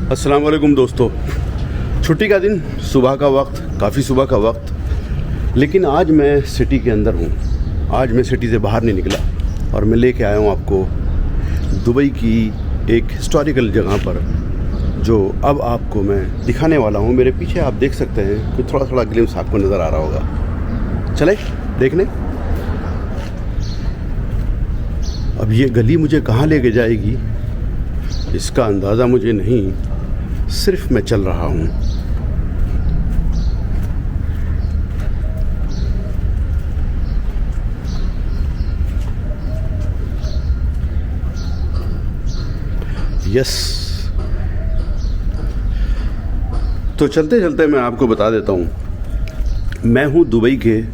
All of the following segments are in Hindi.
अस्सलाम वालेकुम दोस्तों। छुट्टी का दिन, सुबह का वक्त, काफ़ी सुबह का वक्त, लेकिन आज मैं सिटी के अंदर हूँ। आज मैं सिटी से बाहर नहीं निकला और मैं लेके आया हूँ आपको दुबई की एक हिस्टोरिकल जगह पर, जो अब आपको मैं दिखाने वाला हूँ। मेरे पीछे आप देख सकते हैं कि थोड़ा थोड़ा ग्लिम्स आपको नज़र आ रहा होगा। चले देखने। अब ये गली मुझे कहाँ लेके जाएगी इसका अंदाज़ा मुझे नहीं, सिर्फ मैं चल रहा हूँ। यस, तो चलते चलते मैं आपको बता देता हूँ, मैं हूँ दुबई के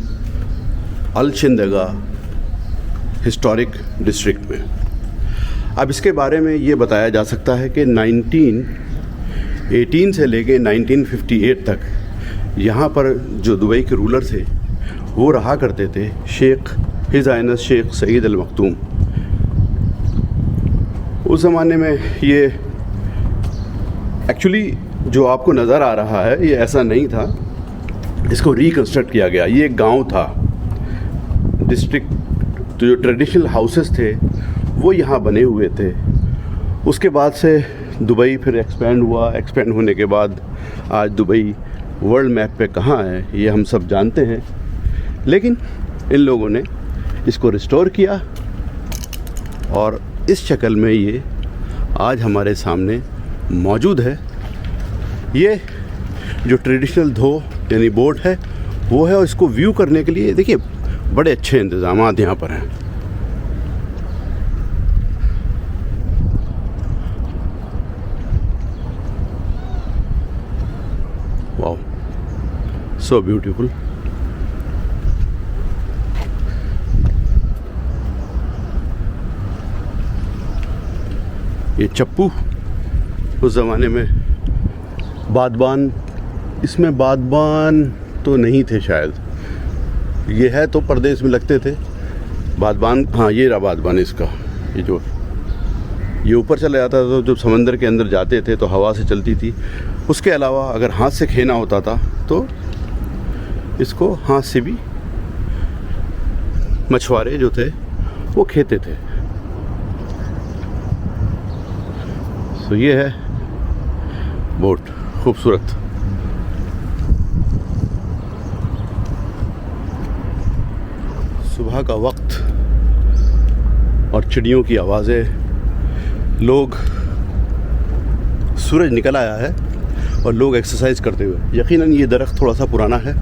अल शिंदगा हिस्टोरिक डिस्ट्रिक्ट में। अब इसके बारे में ये बताया जा सकता है कि 1918 से लेके 1958 तक यहाँ पर जो दुबई के रूलर थे वो रहा करते थे शेख हिज़ आइनस शेख सईद अल मखदूम। उस ज़माने में ये एक्चुअली जो आपको नज़र आ रहा है ये ऐसा नहीं था, इसको रिकंस्ट्रक्ट किया गया। ये एक गांव था। डिस्ट्रिक्ट तो जो ट्रेडिशनल हाउसेस थे वो यहाँ बने हुए थे। उसके बाद से दुबई फिर एक्सपेंड हुआ। एक्सपेंड होने के बाद आज दुबई वर्ल्ड मैप पे कहाँ है ये हम सब जानते हैं, लेकिन इन लोगों ने इसको रिस्टोर किया और इस शक्ल में ये आज हमारे सामने मौजूद है। ये जो ट्रेडिशनल धो यानी बोट है वो है, और इसको व्यू करने के लिए देखिए बड़े अच्छे इंतज़ामात यहाँ पर हैं। Wow, so beautiful. ये चप्पू उस ज़माने में बादबान, इसमें बादबान तो नहीं थे शायद, ये है तो परदेश में लगते थे बादबान। हाँ, ये रहा बादबान इसका। ये जो ये ऊपर चला जाता था तो जब समंदर के अंदर जाते थे तो हवा से चलती थी। उसके अलावा अगर हाथ से खेना होता था तो इसको हाथ से भी मछुआरे जो थे वो खेते थे। तो ये है बोट, खूबसूरत। सुबह का वक्त और चिड़ियों की आवाज़ें, लोग, सूरज निकल आया है और लोग एक्सरसाइज करते हुए। यकीनन ये दरख्त थोड़ा सा पुराना है,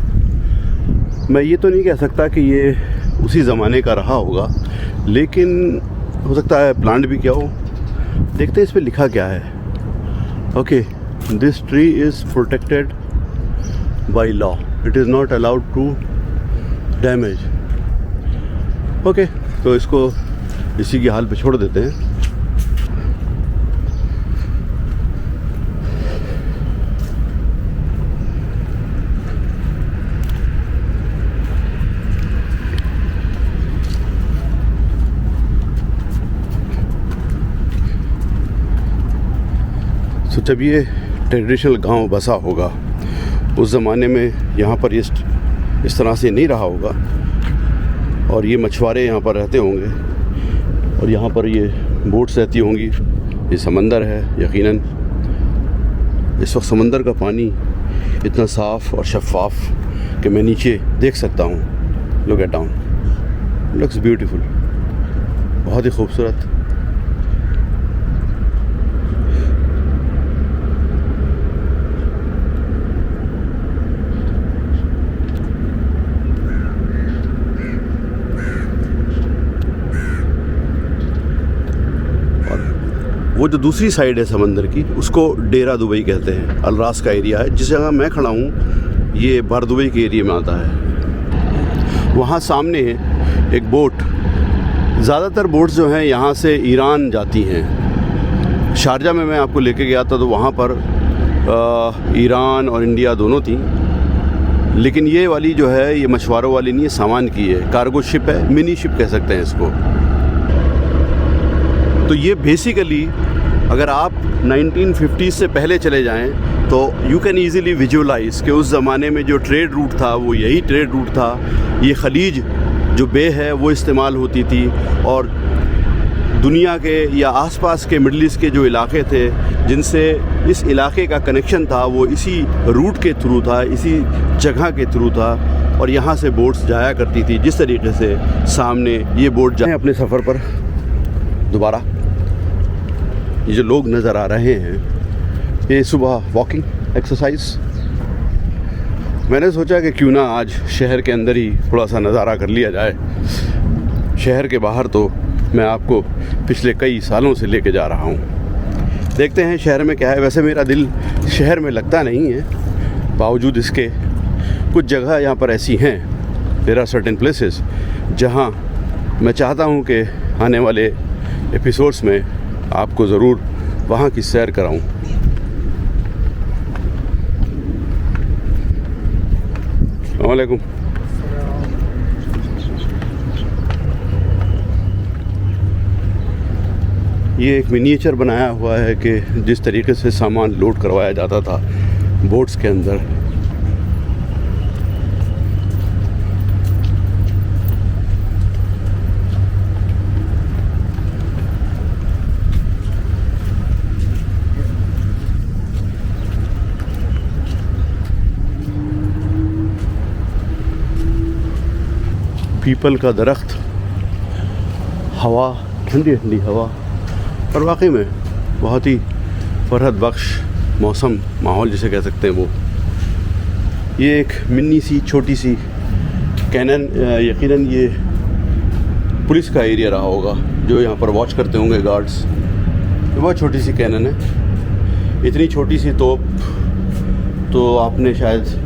मैं ये तो नहीं कह सकता कि ये उसी ज़माने का रहा होगा, लेकिन हो सकता है प्लांट भी क्या हो। देखते हैं इस पे लिखा क्या है। Okay, this tree is protected by law, it is not allowed to damage. Okay, तो इसको इसी के हाल पे छोड़ देते हैं। तो जब ये ट्रेडिशनल गांव बसा होगा उस ज़माने में यहाँ पर इस तरह से नहीं रहा होगा, और ये मछुआरे यहाँ पर रहते होंगे और यहाँ पर ये बोट्स रहती होंगी। ये समंदर है यकीनन। इस वक्त समंदर का पानी इतना साफ़ और शफाफ कि मैं नीचे देख सकता हूँ। Look at down, looks beautiful, बहुत ही खूबसूरत। वो जो दूसरी साइड है समंदर की उसको डेरा दुबई कहते हैं। अलरास का एरिया है। जिस जगह मैं खड़ा हूँ ये बार दुबई के एरिया में आता है। वहाँ सामने है एक बोट। ज़्यादातर बोट्स जो हैं यहाँ से ईरान जाती हैं। शारजा में मैं आपको लेके गया था तो वहाँ पर ईरान और इंडिया दोनों थी, लेकिन ये वाली जो है ये मछुआरों वाली नहीं है, सामान की है, कार्गो शिप है, मिनी शिप कह सकते हैं इसको। तो ये बेसिकली अगर आप 1950 से पहले चले जाएं तो यू कैन ईज़िली विजुअलाइज़ कि उस ज़माने में जो ट्रेड रूट था वो यही ट्रेड रूट था। ये खलीज जो बे है वो इस्तेमाल होती थी, और दुनिया के या आसपास के मिडल ईस्ट के जो इलाके थे जिनसे इस इलाके का कनेक्शन था वो इसी रूट के थ्रू था, इसी जगह के थ्रू था, और यहाँ से बोट्स जाया करती थी। जिस तरीके से सामने ये बोट जाए अपने सफ़र पर दोबारा, ये जो लोग नज़र आ रहे हैं ये सुबह वॉकिंग एक्सरसाइज। मैंने सोचा कि क्यों ना आज शहर के अंदर ही थोड़ा सा नज़ारा कर लिया जाए। शहर के बाहर तो मैं आपको पिछले कई सालों से लेके जा रहा हूँ। देखते हैं शहर में क्या है। वैसे मेरा दिल शहर में लगता नहीं है, बावजूद इसके कुछ जगह यहाँ पर ऐसी हैं, देयर आर सर्टेन प्लेसेस जहाँ मैं चाहता हूँ कि आने वाले एपिसोड्स में आपको ज़रूर वहाँ की सैर कराऊँ। अस्सलाम वालेकुम। ये एक मिनिएचर बनाया हुआ है कि जिस तरीके से सामान लोड करवाया जाता था बोट्स के अंदर। पीपल का दरख्त, हवा, ठंडी ठंडी हवा, और वाकई में बहुत ही फरहत बख्श मौसम, माहौल जिसे कह सकते हैं वो। ये एक मिनी सी छोटी सी कैनन, यकीनन ये पुलिस का एरिया रहा होगा जो यहाँ पर वॉच करते होंगे गार्ड्स। बहुत छोटी सी कैनन है। इतनी छोटी सी तोप तो आपने शायद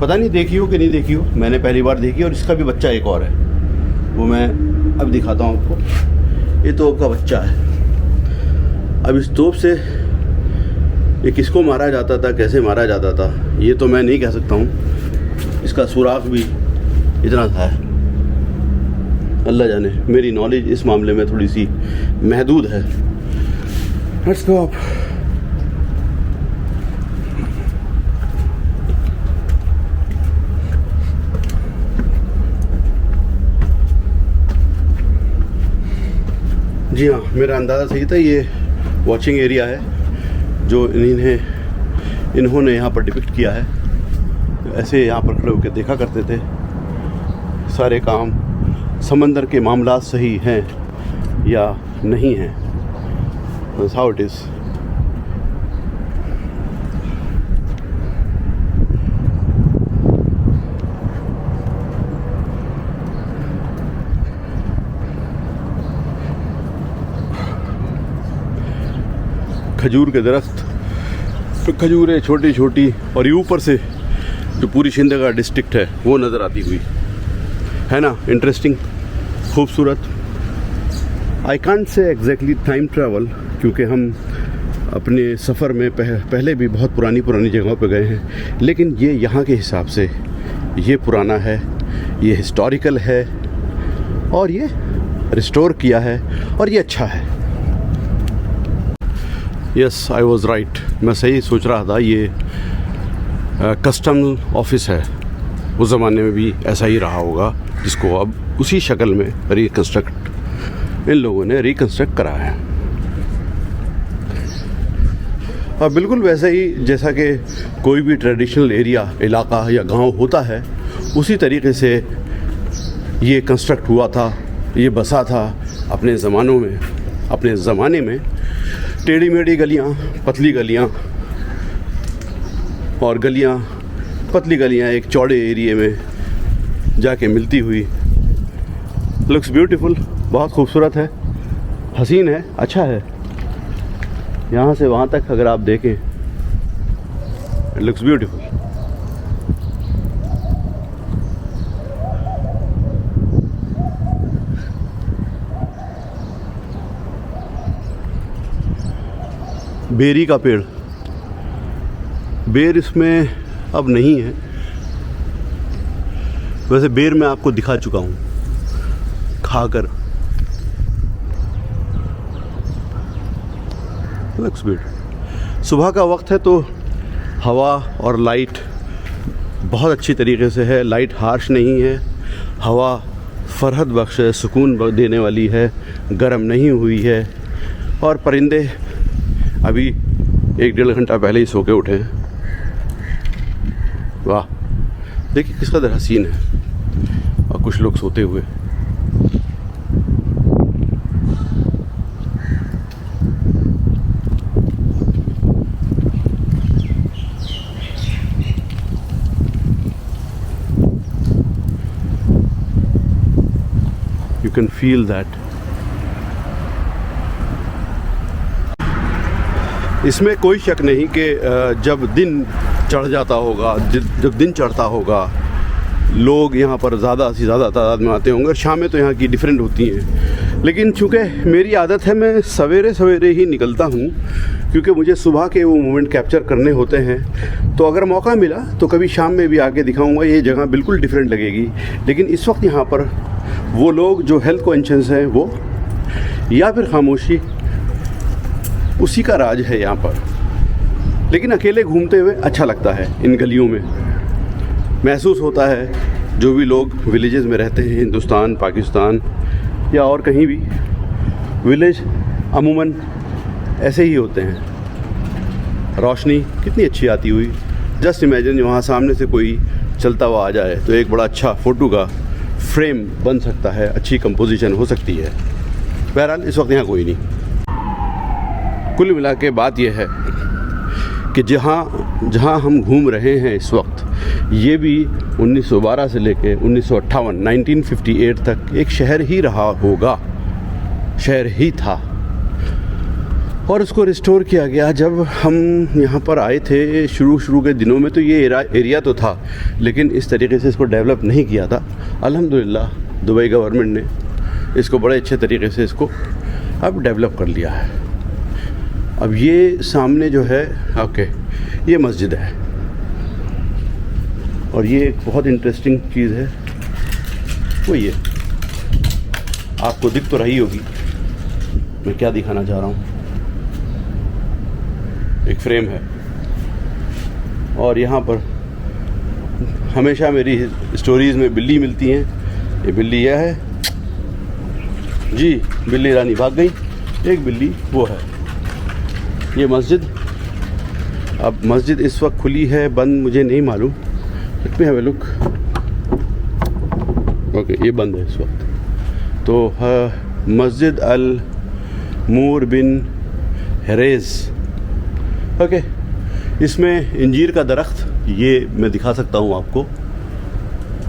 पता नहीं देखी हो कि नहीं देखी हो, मैंने पहली बार देखी। और इसका भी बच्चा एक और है, वो मैं अब दिखाता हूँ आपको। ये तोप का बच्चा है। अब इस तोप से ये किसको मारा जाता था, कैसे मारा जाता था, ये तो मैं नहीं कह सकता हूँ। इसका सुराख भी इतना था, अल्लाह जाने। मेरी नॉलेज इस मामले में थोड़ी सी महदूद है। Let's go up. जी हाँ, मेरा अंदाज़ा सही था। ये वॉचिंग एरिया है जो इन्होंने यहाँ पर डिपिक्ट किया है। ऐसे यहाँ पर खड़े होकर देखा करते थे। सारे काम समंदर के मामला सही हैं या नहीं हैं, that's how it is। खजूर के दरख्त, तो खजूरें छोटी छोटी, और ये ऊपर से जो पूरी शिंदगा डिस्ट्रिक्ट है वो नज़र आती हुई है ना। इंटरेस्टिंग, खूबसूरत। I can't say exactly time travel, क्योंकि हम अपने सफ़र में पहले भी बहुत पुरानी जगहों पे गए हैं, लेकिन ये यहाँ के हिसाब से ये पुराना है, ये हिस्टोरिकल है, और ये रिस्टोर किया है, और ये अच्छा है। यस, आई वॉज राइट, मैं सही सोच रहा था। ये कस्टम ऑफिस है, उस ज़माने में भी ऐसा ही रहा होगा, जिसको अब उसी शक्ल में इन लोगों ने रिकन्स्ट्रक्ट करा है। अब बिल्कुल वैसे ही जैसा कि कोई भी ट्रेडिशनल एरिया, इलाका या गांव होता है, उसी तरीके से ये कंस्ट्रक्ट हुआ था, ये बसा था अपने ज़माने में। टेढ़ी मेढ़ी गलियाँ, पतली गलियाँ, और पतली गलियाँ एक चौड़े एरिए में जाके मिलती हुई। लुक्स ब्यूटीफुल, बहुत खूबसूरत है, हसीन है, अच्छा है। यहाँ से वहाँ तक अगर आप देखें, इट लुक्स ब्यूटीफुल। बेरी का पेड़, बेर इसमें अब नहीं है। वैसे बेर मैं आपको दिखा चुका हूँ खाकर। Looks beautiful. सुबह का वक्त है तो हवा और लाइट बहुत अच्छी तरीके से है, लाइट हार्श नहीं है, हवा फरहत बख्श है, सुकून देने वाली है, गर्म नहीं हुई है। और परिंदे अभी 1-1.5 घंटा पहले ही सो के उठे हैं। वाह, देखिए किस कदर हसीन है। और कुछ लोग सोते हुए। You can feel that. इसमें कोई शक नहीं कि जब दिन चढ़ जाता होगा, जब दिन चढ़ता होगा, लोग यहाँ पर ज़्यादा से ज़्यादा तादाद में आते होंगे। और शामें तो यहाँ की डिफरेंट होती हैं, लेकिन चूँकि मेरी आदत है मैं सवेरे सवेरे ही निकलता हूँ, क्योंकि मुझे सुबह के वो मोमेंट कैप्चर करने होते हैं। तो अगर मौका मिला तो कभी शाम में भी आके दिखाऊंगा। ये जगह बिल्कुल डिफरेंट लगेगी, लेकिन इस वक्त यहाँ पर वो लोग जो हेल्थ कॉन्शियस हैं वो, या फिर खामोशी, उसी का राज है यहाँ पर। लेकिन अकेले घूमते हुए अच्छा लगता है। इन गलियों में महसूस होता है जो भी लोग विलेजेस में रहते हैं, हिंदुस्तान, पाकिस्तान या और कहीं भी, विलेज अमूमन ऐसे ही होते हैं। रोशनी कितनी अच्छी आती हुई, जस्ट इमेजिन वहाँ सामने से कोई चलता हुआ आ जाए तो एक बड़ा अच्छा फ़ोटो का फ्रेम बन सकता है, अच्छी कंपोजिशन हो सकती है। बहरहाल इस वक्त यहाँ कोई नहीं। कुल मिला के बात यह है कि जहाँ हम घूम रहे हैं इस वक्त, ये भी 1912 से लेके 1958 तक एक शहर ही रहा होगा, शहर ही था। और उसको रिस्टोर किया गया। जब हम यहाँ पर आए थे शुरू के दिनों में तो ये एरिया तो था, लेकिन इस तरीके से इसको डेवलप नहीं किया था। अल्हम्दुलिल्लाह दुबई गवर्नमेंट ने इसको बड़े अच्छे तरीके से इसको अब डेवलप कर लिया है। अब ये सामने जो है, ओके, ये मस्जिद है। और ये एक बहुत इंटरेस्टिंग चीज़ है, वो ये आपको दिख तो रही होगी मैं क्या दिखाना चाह रहा हूँ। एक फ्रेम है, और यहाँ पर हमेशा मेरी स्टोरीज़ में बिल्ली मिलती हैं। ये बिल्ली यह है जी, बिल्ली रानी भाग गई, एक बिल्ली वो है। ये मस्जिद, अब मस्जिद इस वक्त खुली है बंद मुझे नहीं मालूम। Let me have a look. Okay, ये बंद है इस वक्त। तो मस्जिद अल मूर बिन हेरेज़। ओके, इसमें इंजीर का दरख्त, ये मैं दिखा सकता हूँ आपको।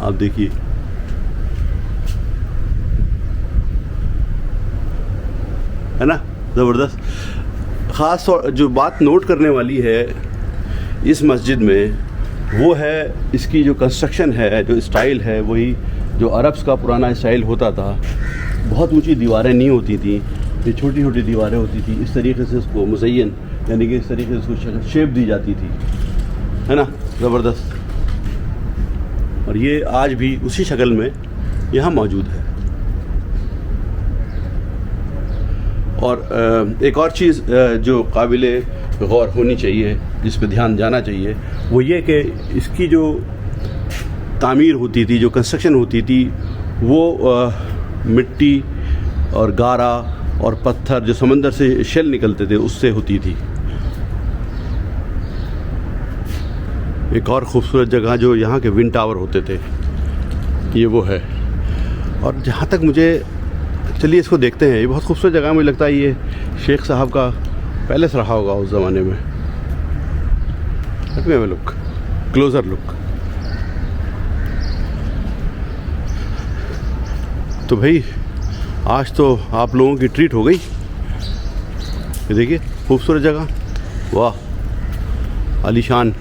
आप देखिए, है ना, ज़बरदस्त। ख़ास जो बात नोट करने वाली है इस मस्जिद में, वो है इसकी जो कंस्ट्रक्शन है, जो स्टाइल है, वही जो अरब्स का पुराना स्टाइल होता था। बहुत ऊंची दीवारें नहीं होती थी, ये छोटी छोटी दीवारें होती थी। इस तरीके से इसको मुज़य्यन, यानी कि इस तरीके से उसको शेप दी जाती थी, है ना, ज़बरदस्त। और ये आज भी उसी शक्ल में यहाँ मौजूद है। और एक और चीज़ जो काबिले गौर होनी चाहिए, जिस पे ध्यान जाना चाहिए, वो ये कि इसकी जो तामीर होती थी, जो कंस्ट्रक्शन होती थी, वो मिट्टी और गारा और पत्थर जो समंदर से शेल निकलते थे उससे होती थी। एक और ख़ूबसूरत जगह जो यहाँ के विंड टावर होते थे, ये वो है। और जहाँ तक मुझे, चलिए इसको देखते हैं। ये बहुत खूबसूरत जगह, मुझे लगता है ये शेख साहब का पैलेस रहा होगा उस ज़माने में। Let me have a look, closure look. तो भाई आज तो आप लोगों की ट्रीट हो गई। ये देखिए खूबसूरत जगह, वाह, आलीशान।